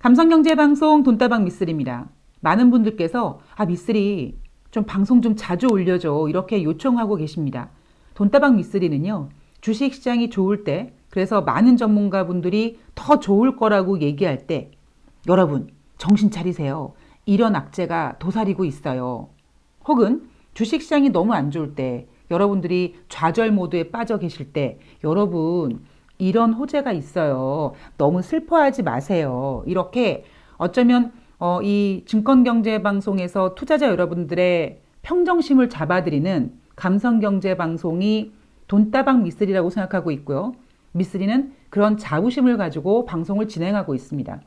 감성경제방송 돈다방 미쓰리입니다. 많은 분들께서 미쓰리 좀 방송 좀 자주 올려줘 이렇게 요청하고 계십니다. 돈다방 미쓰리는요. 주식시장이 좋을 때 그래서 많은 전문가분들이 더 좋을 거라고 얘기할 때 여러분 정신 차리세요. 이런 악재가 도사리고 있어요. 혹은 주식시장이 너무 안 좋을 때 여러분들이 좌절 모드에 빠져 계실 때 여러분 이런 호재가 있어요. 너무 슬퍼하지 마세요. 이렇게 어쩌면 이 증권경제방송에서 투자자 여러분들의 평정심을 잡아드리는 감성경제방송이 돈다방 미쓰리라고 생각하고 있고요. 미쓰리는 그런 자부심을 가지고 방송을 진행하고 있습니다.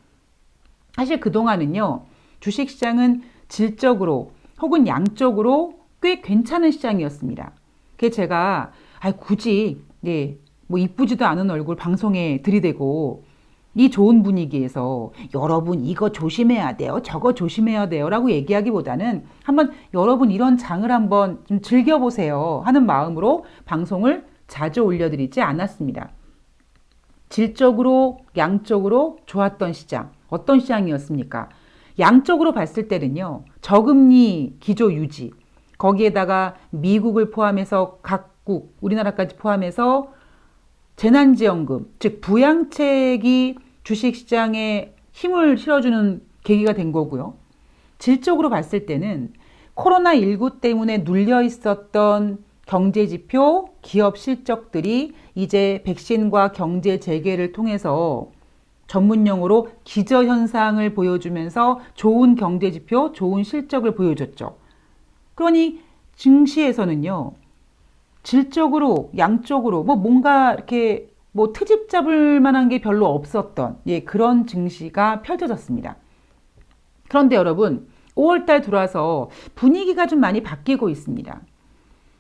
사실 그동안은요. 주식시장은 질적으로 혹은 양적으로 꽤 괜찮은 시장이었습니다. 그게 제가 굳이 뭐 이쁘지도 않은 얼굴 방송에 들이대고 이 좋은 분위기에서 여러분 이거 조심해야 돼요. 저거 조심해야 돼요. 라고 얘기하기보다는 한번 여러분 이런 장을 한번 좀 즐겨보세요. 하는 마음으로 방송을 자주 올려드리지 않았습니다. 질적으로 양적으로 좋았던 시장. 어떤 시장이었습니까? 양적으로 봤을 때는요. 저금리 기조 유지. 거기에다가 미국을 포함해서 각국 우리나라까지 포함해서 재난지원금, 즉 부양책이 주식시장에 힘을 실어주는 계기가 된 거고요. 질적으로 봤을 때는 코로나19 때문에 눌려 있었던 경제지표, 기업 실적들이 이제 백신과 경제 재개를 통해서 전문용어로 기저현상을 보여주면서 좋은 경제지표, 좋은 실적을 보여줬죠. 그러니 증시에서는요. 질적으로 양적으로 뭔가 이렇게 트집 잡을 만한 게 별로 없었던 그런 증시가 펼쳐졌습니다. 그런데 여러분 5월달 들어와서 분위기가 좀 많이 바뀌고 있습니다.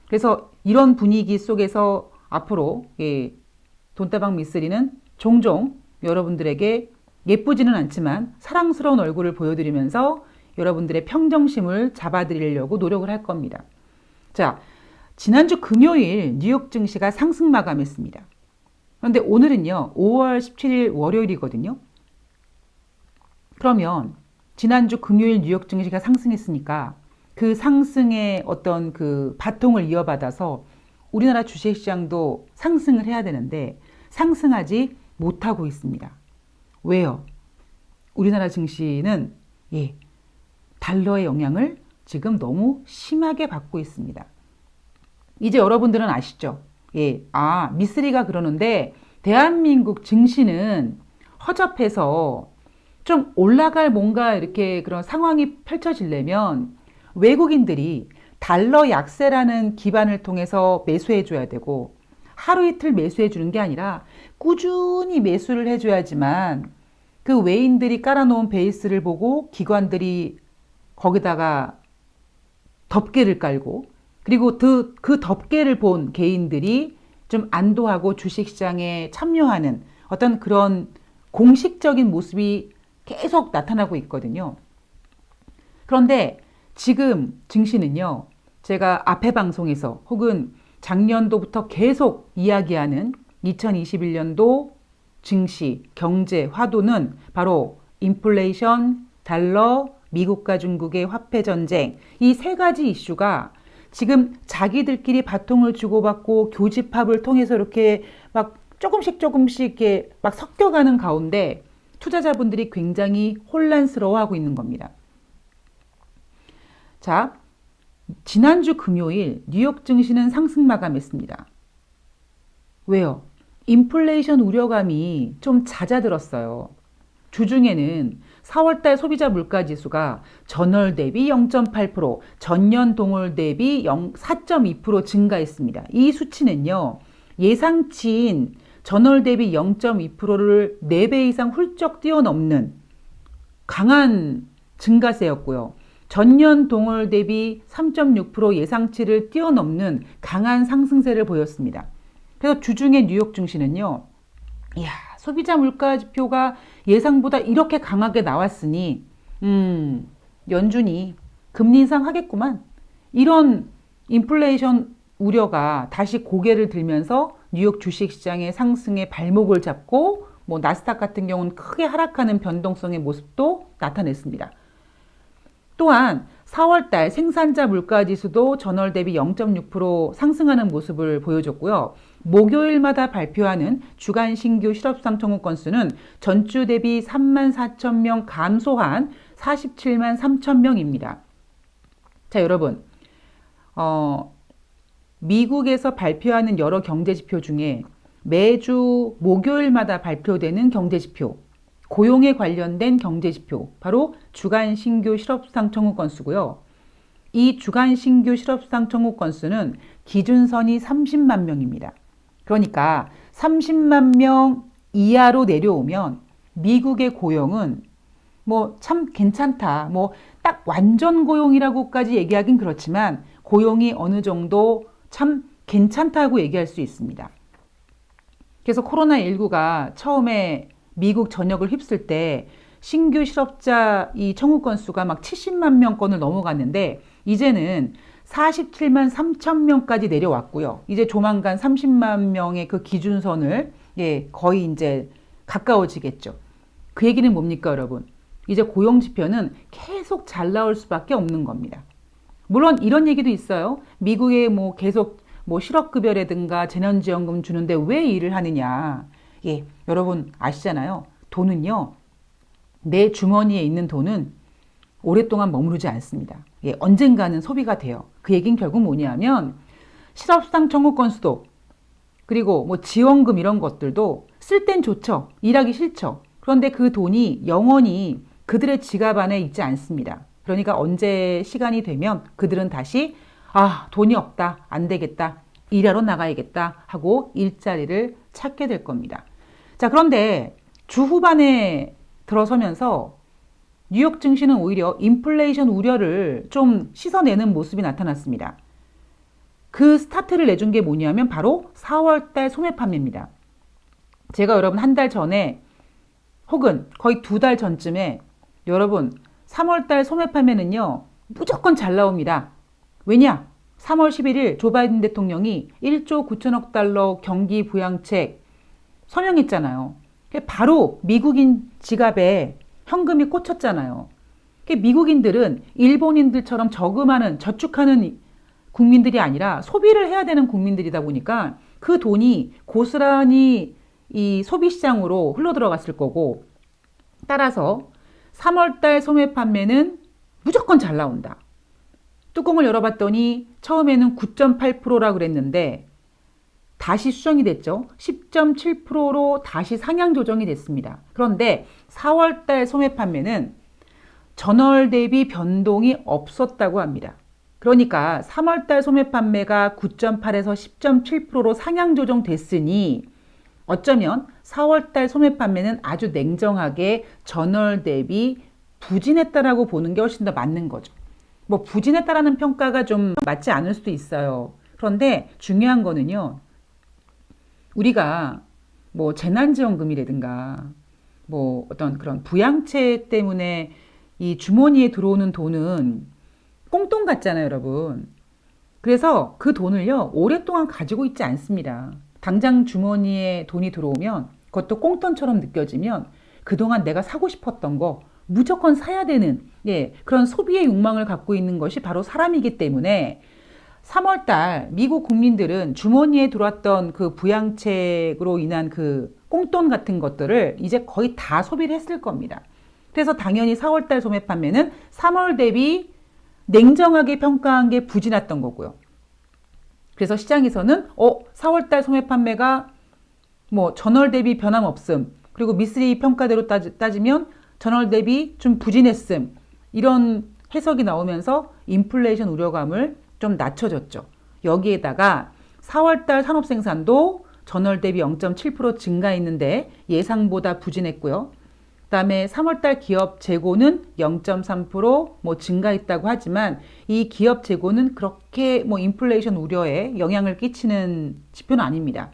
그래서 이런 분위기 속에서 앞으로 돈다방 미쓰리는 종종 여러분들에게 예쁘지는 않지만 사랑스러운 얼굴을 보여드리면서 여러분들의 평정심을 잡아드리려고 노력을 할 겁니다. 자, 지난주 금요일 뉴욕 증시가 상승 마감했습니다. 그런데 오늘은요, 5월 17일 월요일이거든요. 그러면 지난주 금요일 뉴욕 증시가 상승했으니까 그 상승의 어떤 그 바통을 이어받아서 우리나라 주식시장도 상승을 해야 되는데 상승하지 못하고 있습니다. 왜요? 우리나라 증시는 달러의 영향을 지금 너무 심하게 받고 있습니다. 이제 여러분들은 아시죠? 미쓰리가 그러는데 대한민국 증시는 허접해서 좀 올라갈 뭔가 이렇게 그런 상황이 펼쳐지려면 외국인들이 달러 약세라는 기반을 통해서 매수해 줘야 되고 하루 이틀 매수해 주는 게 아니라 꾸준히 매수를 해줘야지만 그 외인들이 깔아놓은 베이스를 보고 기관들이 거기다가 덮개를 깔고 그리고 그 덮개를 본 개인들이 좀 안도하고 주식시장에 참여하는 어떤 그런 공식적인 모습이 계속 나타나고 있거든요. 그런데 지금 증시는요. 제가 앞에 방송에서 혹은 작년도부터 계속 이야기하는 2021년도 증시, 경제, 화두는 바로 인플레이션, 달러, 미국과 중국의 화폐 전쟁 이 세 가지 이슈가 지금 자기들끼리 바통을 주고받고 교집합을 통해서 이렇게 막 조금씩 이렇게 막 섞여가는 가운데 투자자분들이 굉장히 혼란스러워하고 있는 겁니다. 자, 지난주 금요일 뉴욕 증시는 상승 마감했습니다. 왜요? 인플레이션 우려감이 좀 잦아들었어요. 주중에는 4월달 소비자 물가지수가 전월 대비 0.8%, 전년 동월 대비 4.2% 증가했습니다. 이 수치는요. 예상치인 전월 대비 0.2%를 4배 이상 훌쩍 뛰어넘는 강한 증가세였고요. 전년 동월 대비 3.6% 예상치를 뛰어넘는 강한 상승세를 보였습니다. 그래서 주중에 뉴욕 증시는요. 소비자 물가 지표가 예상보다 이렇게 강하게 나왔으니 연준이 금리 인상하겠구만. 이런 인플레이션 우려가 다시 고개를 들면서 뉴욕 주식시장의 상승에 발목을 잡고 뭐 나스닥 같은 경우는 크게 하락하는 변동성의 모습도 나타냈습니다. 또한 4월달 생산자 물가지수도 전월 대비 0.6% 상승하는 모습을 보여줬고요. 목요일마다 발표하는 주간 신규 실업상 청구 건수는 전주 대비 3만 4천 명 감소한 47만 3천 명입니다. 자, 여러분, 미국에서 발표하는 여러 경제지표 중에 매주 목요일마다 발표되는 경제지표, 고용에 관련된 경제지표, 바로 주간 신규 실업상 청구 건수고요. 이 주간 신규 실업상 청구 건수는 기준선이 30만 명입니다. 그러니까 30만 명 이하로 내려오면 미국의 고용은 뭐 참 괜찮다. 뭐 딱 완전 고용이라고까지 얘기하긴 그렇지만 고용이 어느 정도 참 괜찮다고 얘기할 수 있습니다. 그래서 코로나19가 처음에 미국 전역을 휩쓸 때 신규 실업자 이 청구 건수가 막 70만 명 건을 넘어갔는데 이제는 47만 3천 명까지 내려왔고요. 이제 조만간 30만 명의 그 기준선을 거의 이제 가까워지겠죠. 그 얘기는 뭡니까, 여러분? 이제 고용 지표는 계속 잘 나올 수밖에 없는 겁니다. 물론 이런 얘기도 있어요. 미국에 뭐 계속 뭐 실업급여라든가 재난지원금 주는데 왜 일을 하느냐. 여러분 아시잖아요. 돈은요, 내 주머니에 있는 돈은 오랫동안 머무르지 않습니다. 언젠가는 소비가 돼요. 그 얘기는 결국 뭐냐면 실업상 청구 건수도 그리고 뭐 지원금 이런 것들도 쓸 땐 좋죠. 일하기 싫죠. 그런데 그 돈이 영원히 그들의 지갑 안에 있지 않습니다. 그러니까 언제 시간이 되면 그들은 다시 돈이 없다, 안 되겠다, 일하러 나가야겠다 하고 일자리를 찾게 될 겁니다. 자, 그런데 주 후반에 들어서면서 뉴욕 증시는 오히려 인플레이션 우려를 좀 씻어내는 모습이 나타났습니다. 그 스타트를 내준 게 뭐냐면 바로 4월달 소매 판매입니다. 제가 여러분 한 달 전에 혹은 거의 2달 전쯤에 여러분 3월달 소매 판매는요 무조건 잘 나옵니다. 왜냐? 3월 11일 조 바이든 대통령이 1조 9천억 달러 경기 부양책 서명했잖아요. 바로 미국인 지갑에 현금이 꽂혔잖아요. 미국인들은 일본인들처럼 저금하는, 저축하는 국민들이 아니라 소비를 해야 되는 국민들이다 보니까 그 돈이 고스란히 이 소비시장으로 흘러들어갔을 거고, 따라서 3월달 소매 판매는 무조건 잘 나온다. 뚜껑을 열어봤더니 처음에는 9.8%라 그랬는데 다시 수정이 됐죠. 10.7%로 다시 상향 조정이 됐습니다. 그런데 4월달 소매 판매는 전월 대비 변동이 없었다고 합니다. 그러니까 3월달 소매 판매가 9.8에서 10.7%로 상향 조정됐으니 어쩌면 4월달 소매 판매는 아주 냉정하게 전월 대비 부진했다라고 보는 게 훨씬 더 맞는 거죠. 뭐 부진했다라는 평가가 좀 맞지 않을 수도 있어요. 그런데 중요한 거는요. 우리가 뭐 재난지원금이라든가 뭐 어떤 그런 부양책 때문에 이 주머니에 들어오는 돈은 꽁돈 같잖아요, 여러분. 그래서 그 돈을요, 오랫동안 가지고 있지 않습니다. 당장 주머니에 돈이 들어오면 그것도 꽁돈처럼 느껴지면 그동안 내가 사고 싶었던 거 무조건 사야 되는 그런 소비의 욕망을 갖고 있는 것이 바로 사람이기 때문에 3월달 미국 국민들은 주머니에 들어왔던 그 부양책으로 인한 그 꽁돈 같은 것들을 이제 거의 다 소비를 했을 겁니다. 그래서 당연히 4월달 소매 판매는 3월 대비 냉정하게 평가한 게 부진했던 거고요. 그래서 시장에서는 4월달 소매 판매가 뭐 전월 대비 변함없음, 그리고 미쓰리 평가대로 따지면 전월 대비 좀 부진했음, 이런 해석이 나오면서 인플레이션 우려감을 좀 낮춰졌죠. 여기에다가 4월달 산업생산도 전월 대비 0.7% 증가했는데 예상보다 부진했고요. 그다음에 3월달 기업 재고는 0.3% 증가했다고 하지만 이 기업 재고는 그렇게 인플레이션 우려에 영향을 끼치는 지표는 아닙니다.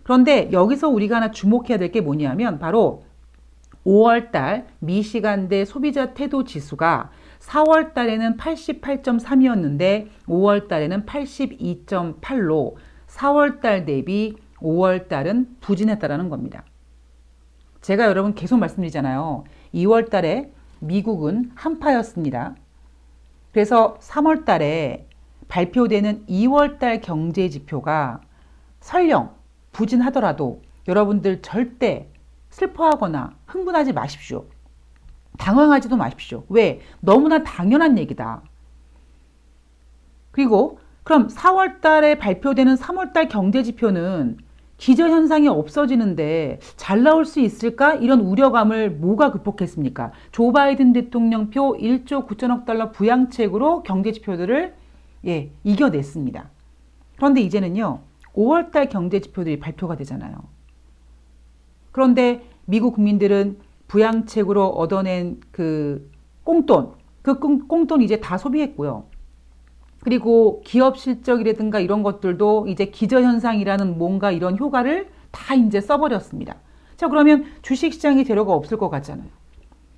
그런데 여기서 우리가 하나 주목해야 될 게 뭐냐면 바로 5월달 미시간대 소비자 태도 지수가 4월달에는 88.3이었는데 5월달에는 82.8로 4월달 대비 5월달은 부진했다라는 겁니다. 제가 여러분 계속 말씀드리잖아요. 2월 달에 미국은 한파였습니다. 그래서 3월 달에 발표되는 2월 달 경제 지표가 설령 부진하더라도 여러분들 절대 슬퍼하거나 흥분하지 마십시오. 당황하지도 마십시오. 왜? 너무나 당연한 얘기다. 그리고 그럼 4월 달에 발표되는 3월 달 경제 지표는 기저현상이 없어지는데 잘 나올 수 있을까? 이런 우려감을 뭐가 극복했습니까? 조 바이든 대통령표 1조 9천억 달러 부양책으로 경제 지표들을 이겨냈습니다. 그런데 이제는요, 5월 달 경제 지표들이 발표가 되잖아요. 그런데 미국 국민들은 부양책으로 얻어낸 그 꽁돈, 그 꽁돈 이제 다 소비했고요. 그리고 기업 실적이라든가 이런 것들도 이제 기저현상이라는 뭔가 이런 효과를 다 이제 써버렸습니다. 자, 그러면 주식시장에 재료가 없을 것 같잖아요.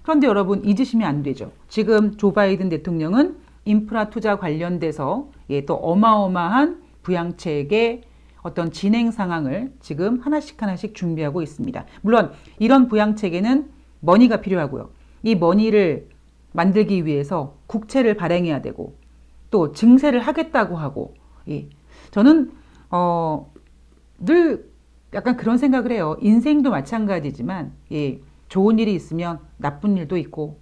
그런데 여러분 잊으시면 안 되죠. 지금 조 바이든 대통령은 인프라 투자 관련돼서 또 어마어마한 부양책의 어떤 진행 상황을 지금 하나씩 준비하고 있습니다. 물론 이런 부양책에는 머니가 필요하고요. 이 머니를 만들기 위해서 국채를 발행해야 되고 또 증세를 하겠다고 하고, 저는 늘 약간 그런 생각을 해요. 인생도 마찬가지지만 좋은 일이 있으면 나쁜 일도 있고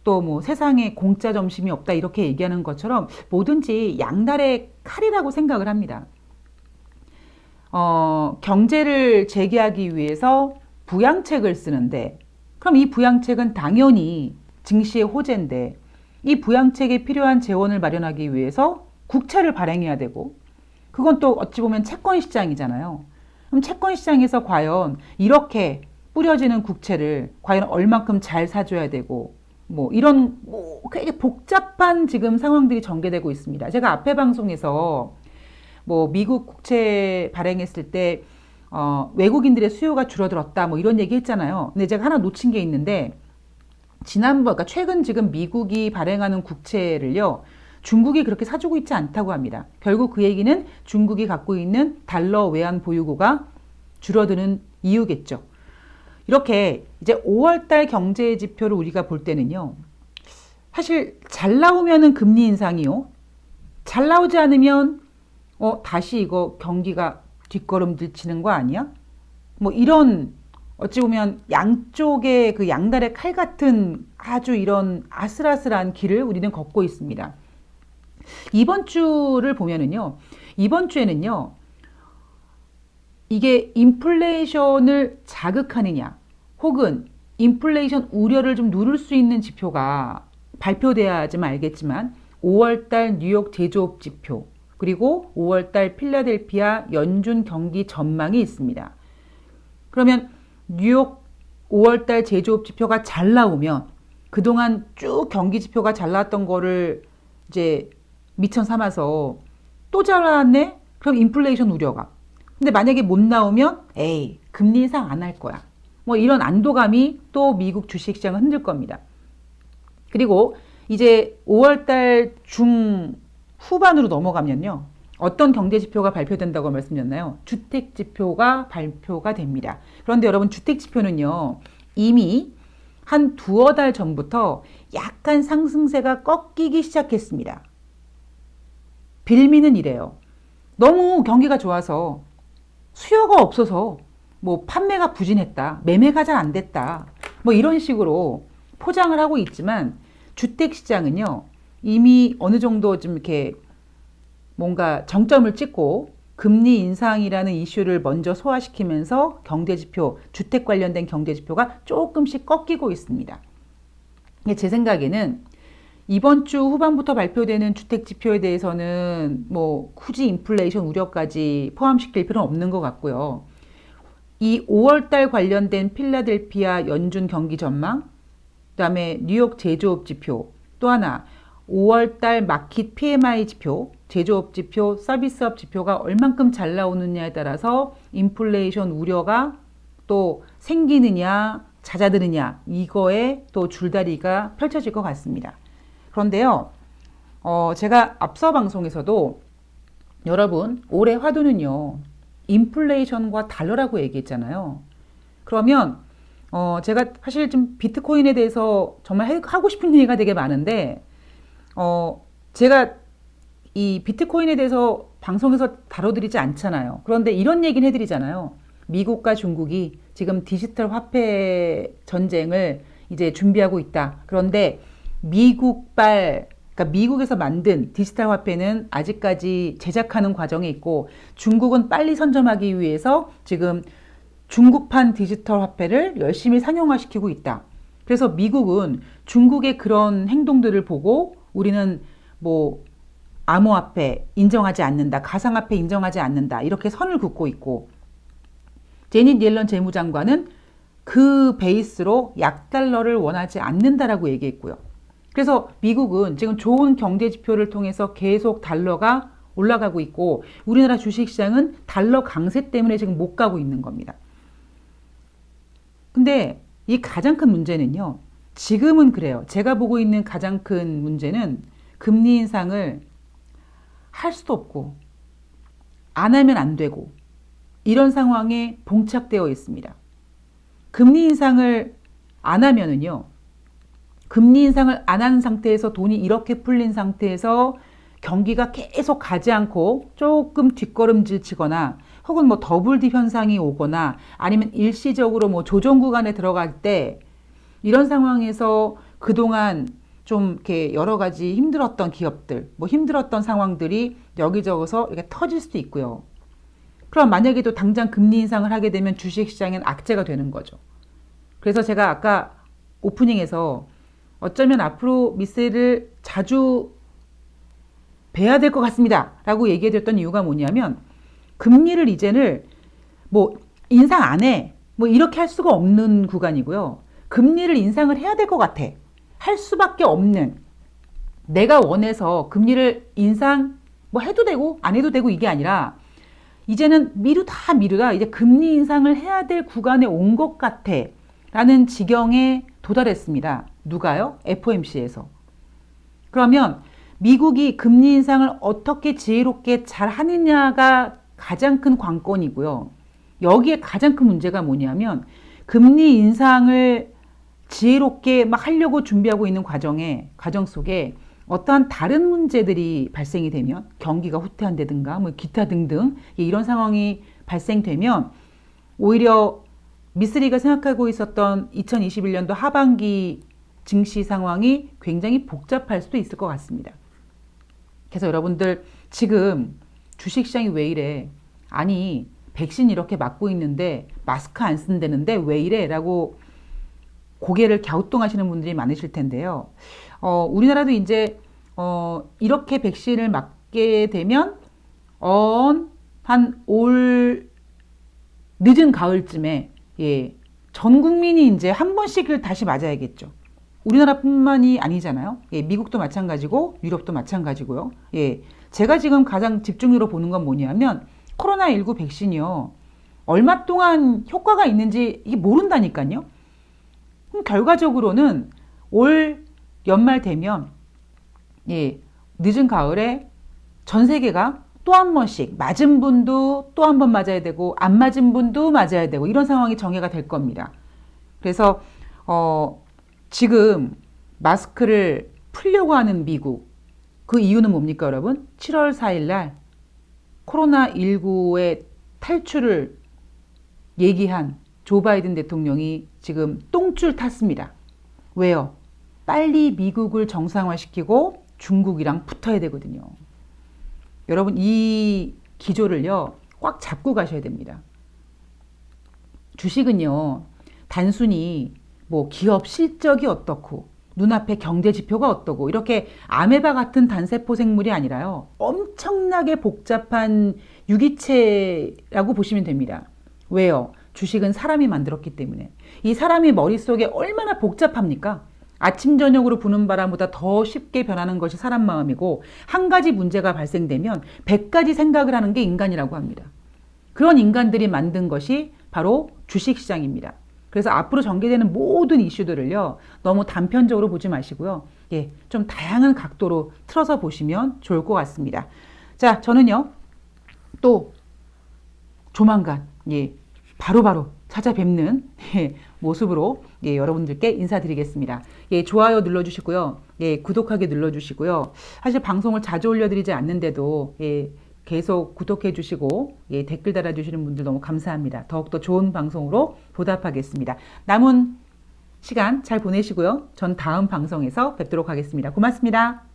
또 뭐 세상에 공짜 점심이 없다 이렇게 얘기하는 것처럼 뭐든지 양날의 칼이라고 생각을 합니다. 경제를 재개하기 위해서 부양책을 쓰는데 그럼 이 부양책은 당연히 증시의 호재인데 이 부양책에 필요한 재원을 마련하기 위해서 국채를 발행해야 되고 그건 또 어찌 보면 채권 시장이잖아요. 그럼 채권 시장에서 과연 이렇게 뿌려지는 국채를 과연 얼만큼 잘 사줘야 되고 뭐 이런 되게 복잡한 지금 상황들이 전개되고 있습니다. 제가 앞에 방송에서 뭐 미국 국채 발행했을 때 외국인들의 수요가 줄어들었다 뭐 이런 얘기 했잖아요. 근데 제가 하나 놓친 게 있는데 그러니까 최근 지금 미국이 발행하는 국채를요, 중국이 그렇게 사주고 있지 않다고 합니다. 결국 그 얘기는 중국이 갖고 있는 달러 외환 보유고가 줄어드는 이유겠죠. 이렇게 이제 5월달 경제 지표를 우리가 볼 때는요, 사실 잘 나오면은 금리 인상이요. 잘 나오지 않으면 다시 이거 경기가 뒷걸음질 치는 거 아니야? 뭐 이런 어찌 보면 양쪽의 그 양날의 칼 같은 아주 이런 아슬아슬한 길을 우리는 걷고 있습니다. 이번 주를 보면은요, 이번 주에는요, 이게 인플레이션을 자극하느냐, 혹은 인플레이션 우려를 좀 누를 수 있는 지표가 발표돼야지만 알겠지만, 5월달 뉴욕 제조업 지표, 그리고 5월달 필라델피아 연준 경기 전망이 있습니다. 그러면 뉴욕 5월달 제조업 지표가 잘 나오면 그동안 쭉 경기 지표가 잘 나왔던 거를 이제 미천 삼아서 또 잘 나왔네? 그럼 인플레이션 우려가. 근데 만약에 못 나오면 금리 인상 안 할 거야. 뭐 이런 안도감이 또 미국 주식시장을 흔들 겁니다. 그리고 이제 5월달 중 후반으로 넘어가면요. 어떤 경제지표가 발표된다고 말씀드렸나요? 주택지표가 발표가 됩니다. 그런데 여러분 주택지표는요. 이미 한 두어 달 전부터 약간 상승세가 꺾이기 시작했습니다. 빌미는 이래요. 너무 경기가 좋아서 수요가 없어서 뭐 판매가 부진했다. 매매가 잘 안 됐다. 뭐 이런 식으로 포장을 하고 있지만 주택시장은요. 이미 어느 정도 좀 이렇게 뭔가 정점을 찍고 금리 인상이라는 이슈를 먼저 소화시키면서 경제지표, 주택 관련된 경제지표가 조금씩 꺾이고 있습니다. 제 생각에는 이번 주 후반부터 발표되는 주택지표에 대해서는 뭐 굳이 인플레이션 우려까지 포함시킬 필요는 없는 것 같고요. 이 5월달 관련된 필라델피아 연준 경기 전망, 그다음에 뉴욕 제조업 지표, 또 하나 5월달 마켓 PMI 지표, 제조업 지표, 서비스업 지표가 얼만큼 잘 나오느냐에 따라서 인플레이션 우려가 또 생기느냐 잦아드느냐 이거에 또 줄다리가 펼쳐질 것 같습니다. 그런데요, 제가 앞서 방송에서도 여러분 올해 화두는요 인플레이션과 달러라고 얘기했잖아요. 그러면 제가 사실 좀 비트코인에 대해서 정말 하고 싶은 얘기가 되게 많은데, 제가 이 비트코인에 대해서 방송에서 다뤄드리지 않잖아요. 그런데 이런 얘기는 해드리잖아요. 미국과 중국이 지금 디지털 화폐 전쟁을 이제 준비하고 있다. 그런데 그러니까 미국에서 만든 디지털 화폐는 아직까지 제작하는 과정에 있고, 중국은 빨리 선점하기 위해서 지금 중국판 디지털 화폐를 열심히 상용화시키고 있다. 그래서 미국은 중국의 그런 행동들을 보고 우리는 뭐 암호화폐 인정하지 않는다, 가상화폐 인정하지 않는다, 이렇게 선을 긋고 있고, 제닛 옐런 재무장관은 그 베이스로 약달러를 원하지 않는다라고 얘기했고요. 그래서 미국은 지금 좋은 경제 지표를 통해서 계속 달러가 올라가고 있고, 우리나라 주식시장은 달러 강세 때문에 지금 못 가고 있는 겁니다. 근데 이 가장 큰 문제는요, 지금은 그래요. 제가 보고 있는 가장 큰 문제는 금리 인상을 할 수도 없고 안 하면 안 되고 이런 상황에 봉착되어 있습니다. 금리 인상을 안 하면은요, 금리 인상을 안 한 상태에서 돈이 이렇게 풀린 상태에서 경기가 계속 가지 않고 조금 뒷걸음질 치거나 혹은 뭐 더블 딥 현상이 오거나 아니면 일시적으로 뭐 조정 구간에 들어갈 때, 이런 상황에서 그동안 좀 이렇게 여러 가지 힘들었던 기업들, 뭐 힘들었던 상황들이 여기저기서 이렇게 터질 수도 있고요. 그럼 만약에 또 당장 금리 인상을 하게 되면 주식시장엔 악재가 되는 거죠. 그래서 제가 아까 오프닝에서 어쩌면 앞으로 미세를 자주 뵈야 될 것 같습니다 라고 얘기해 드렸던 이유가 뭐냐면, 금리를 이제는 뭐 인상 안 해, 뭐 이렇게 할 수가 없는 구간이고요. 금리를 인상을 해야 될 것 같아, 할 수밖에 없는, 내가 원해서 금리를 인상 뭐 해도 되고 안 해도 되고 이게 아니라 이제는 미루다 이제 금리 인상을 해야 될 구간에 온 것 같아 라는 지경에 도달했습니다. 누가요? FOMC에서. 그러면 미국이 금리 인상을 어떻게 지혜롭게 잘 하느냐가 가장 큰 관건이고요. 여기에 가장 큰 문제가 뭐냐면, 금리 인상을 지혜롭게 막 하려고 준비하고 있는 과정 속에 어떠한 다른 문제들이 발생이 되면, 경기가 후퇴한다든가 뭐 기타 등등 이런 상황이 발생되면 오히려 미쓰리가 생각하고 있었던 2021년도 하반기 증시 상황이 굉장히 복잡할 수도 있을 것 같습니다. 그래서 여러분들 지금 주식시장이 왜 이래? 아니, 백신 이렇게 맞고 있는데 마스크 안 쓴다는데 왜 이래? 라고 고개를 갸우뚱하시는 분들이 많으실 텐데요. 우리나라도 이제 이렇게 백신을 맞게 되면 한 올 늦은 가을쯤에, 예, 전 국민이 이제 한 번씩을 다시 맞아야겠죠. 우리나라뿐만이 아니잖아요. 예, 미국도 마찬가지고 유럽도 마찬가지고요. 예, 제가 지금 가장 집중적으로 보는 건 뭐냐면, 코로나19 백신이요, 얼마 동안 효과가 있는지 이게 모른다니까요. 결과적으로는 올 연말 되면, 예, 늦은 가을에 전 세계가 또 한 번씩 맞은 분도 또 한 번 맞아야 되고 안 맞은 분도 맞아야 되고 이런 상황이 정해가 될 겁니다. 그래서 지금 마스크를 풀려고 하는 미국, 그 이유는 뭡니까 여러분? 7월 4일 날 코로나19의 탈출을 얘기한 조 바이든 대통령이 지금 똥줄 탔습니다. 왜요? 빨리 미국을 정상화시키고 중국이랑 붙어야 되거든요. 여러분, 이 기조를요, 꽉 잡고 가셔야 됩니다. 주식은요, 단순히 뭐 기업 실적이 어떻고 눈앞에 경제 지표가 어떠고 이렇게 아메바 같은 단세포 생물이 아니라요, 엄청나게 복잡한 유기체라고 보시면 됩니다. 왜요? 주식은 사람이 만들었기 때문에. 이 사람이 머릿속에 얼마나 복잡합니까? 아침 저녁으로 부는 바람보다 더 쉽게 변하는 것이 사람 마음이고, 한 가지 문제가 발생되면 100가지 생각을 하는 게 인간이라고 합니다. 그런 인간들이 만든 것이 바로 주식시장입니다. 그래서 앞으로 전개되는 모든 이슈들을요, 너무 단편적으로 보지 마시고요, 예, 좀 다양한 각도로 틀어서 보시면 좋을 것 같습니다. 자, 저는요, 또 조만간, 예, 바로바로 찾아뵙는, 예, 모습으로 예, 여러분들께 인사드리겠습니다. 예, 좋아요 눌러주시고요. 예, 구독하기 눌러주시고요. 사실 방송을 자주 올려드리지 않는데도 예, 계속 구독해 주시고 예, 댓글 달아주시는 분들 너무 감사합니다. 더욱더 좋은 방송으로 보답하겠습니다. 남은 시간 잘 보내시고요. 전 다음 방송에서 뵙도록 하겠습니다. 고맙습니다.